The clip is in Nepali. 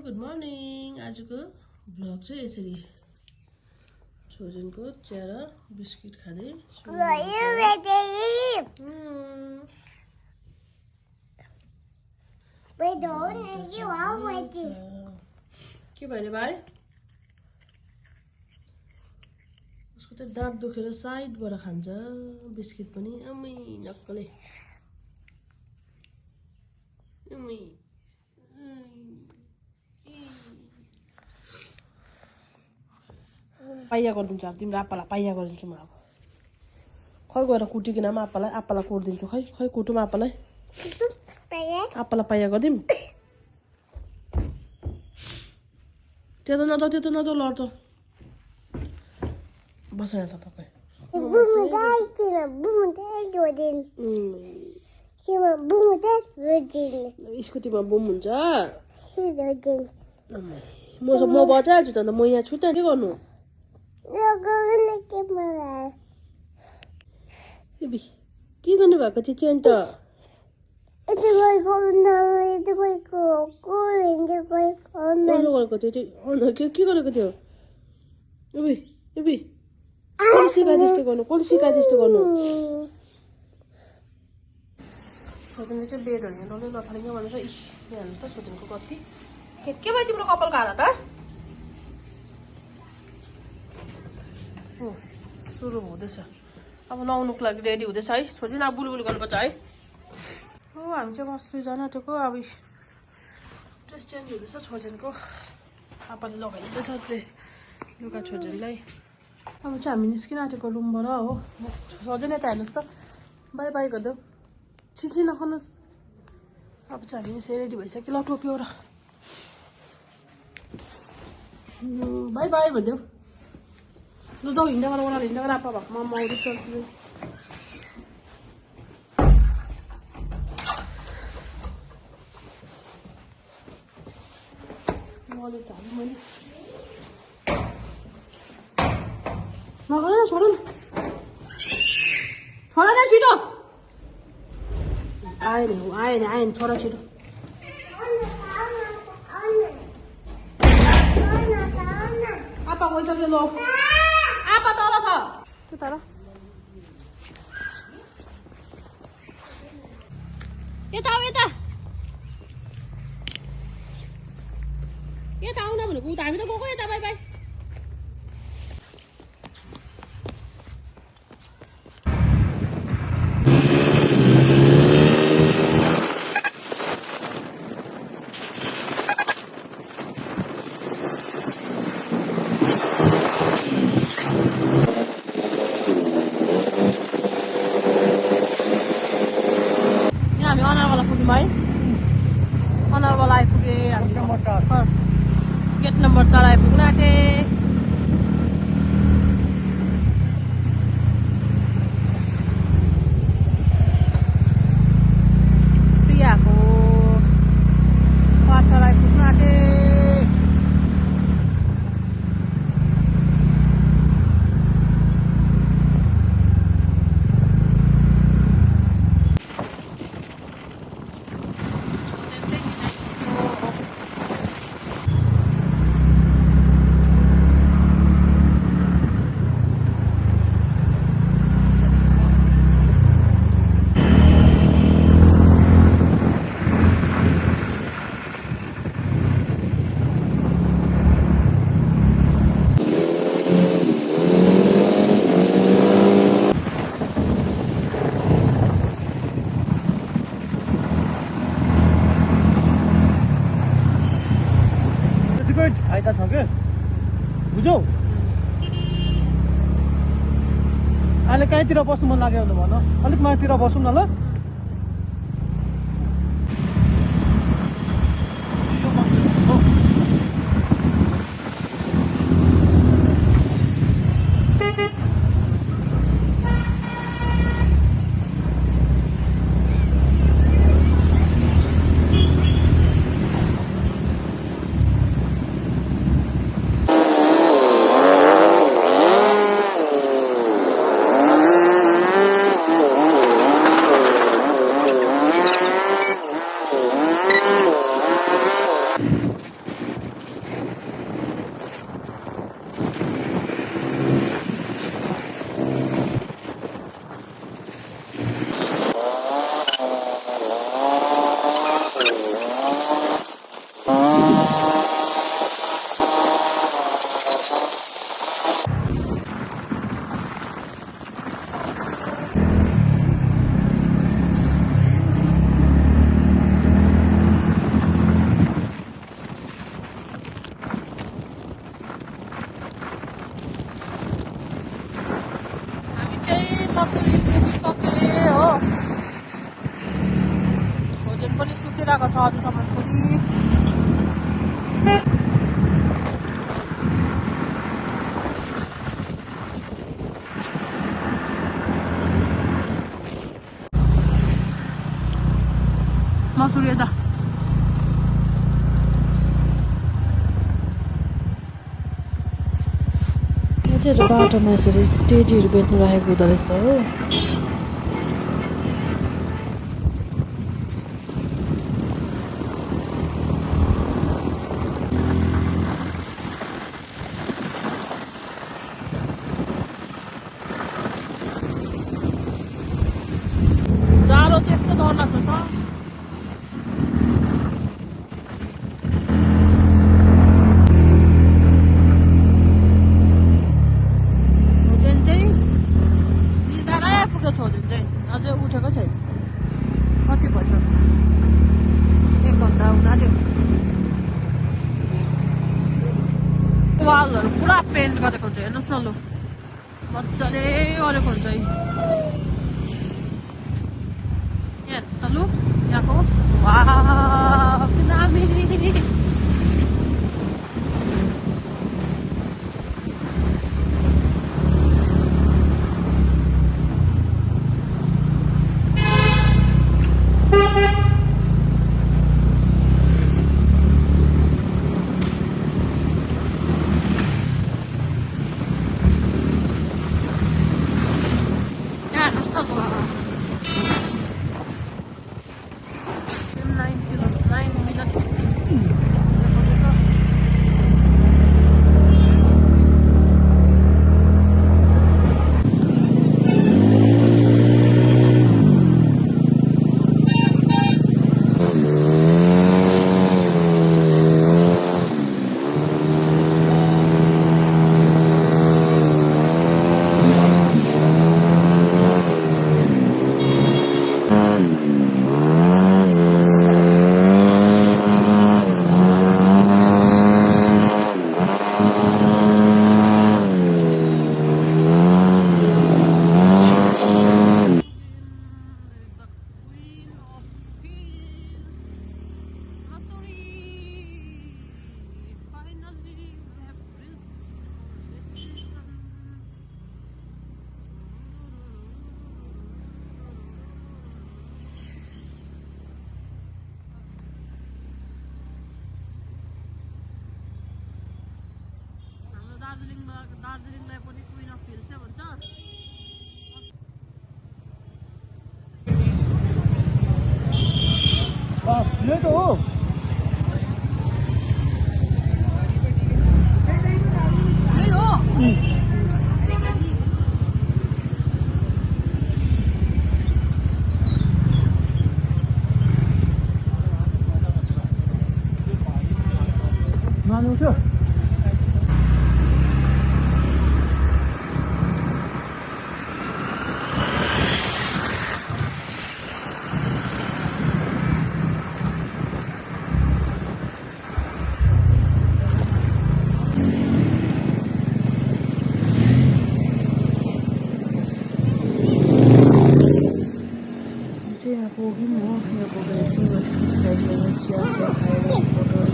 Good morning. आजको भ्लग चाहिँ यसरी छोरीको चिया र बिस्किट खाँदै के भयो भाइ? उसको चाहिँ दाँत दुखेर साइडबाट खान्छ बिस्किट पनि। अम्मै नक्कले अम्मै पाइया गरिदिन्छु। अब तिम्रो आप्पालाई पाइया गरिदिन्छु म। अब खै गएर कुटिकन म आप्पालाई कोटिदिन्छु। खै कुटौँ आप्पालाई पाइया गरिदिउँ। त्यो त नजाऊ लड्छ। बसेर त तपाईँ स्कुटीमा बुम हुन्छ। म बचाइहाल्छु त अन्त म यहाँ छु त के गर्नु। के गर्नु भएको थियो चेन त? के गरेको थियो? कसले सिकाए त्यस्तो गर्नु? सोचनले चाहिँ बेडहरू हेर्नु नथालिङ भनेर हेर्नु त सोचनको कति के भयो तिम्रो कपाल खाएर त? सुरु हुँदैछ अब नुहाउनुको लागि रेडी हुँदैछ है। छोरी अब बुलबुल गर्नुपर्छ है। हो हामी चाहिँ बस्नु जान आँटेको। अब ड्रेस चेन्ज हुँदैछ छोरीको। आप्पाले लगाइदिँदैछ ड्रेस लुगा छोरीलाई। अब चाहिँ हामी निस्किन आँटेको रुमबाट हो। सजै नै त हेर्नुहोस् त बाई बाई गरिदेऊ। छिसी नखानुहोस्। अब चाहिँ हामी यसरी रेडी भइसक्यो। ल टोपी र बाई बाई भनिदेऊ। लु जाऊ हिँड्दा आप्पा भएको म आउँदैछु। नगर छोड न छिटो। आएन छोरा छिटो। आप्पा गइसक्यो। लो आप्पा तल छ तर यता आउन भनेको उता हामी त गएको यता। By by. अनरवाला आइपुगे हामी। गेट नम्बर 4 आइपुग्न आँटे। प्रियाको क्वार्टर आइपुग्न आँटे। फाइदा छ के बुझौ। अहिले कहीँतिर बस्नु मन लाग्यो भने भन। अलिक माथितिर बसौँ न ल। छोजेन पनि सुतिरहेको छ अझसम्म पनि। मसुरी यता चाहिँ बाटोमा यसरी टेडीहरू बेच्नु राखेको हुँदो रहेछ हो। जाडो चाहिँ यस्तो डरलाग्दो छ। छोजेन चाहिँ अझै उठेको छैन। कति भएछ? 1 घन्टा हुन आँट्यो। वालहरू पुरा पेन्ट गरेको हुन्छ हेर्नुहोस् न, लु मजाले गरेको हुन्छ। यहाँ हेर्नुहोस् त, लु यहाँको वाह के दामी। दार्जिलिङलाई पनि क्वीन अफ हिल चाहिँ भन्छ। बस यही त हो। यही हो। नानी उठ्यो। यहाँ पुग्यौँ हो। यहाँ पुगेर चाहिँ स्कुटी साइड लिएर चिया सिया खाएर फोटोहरू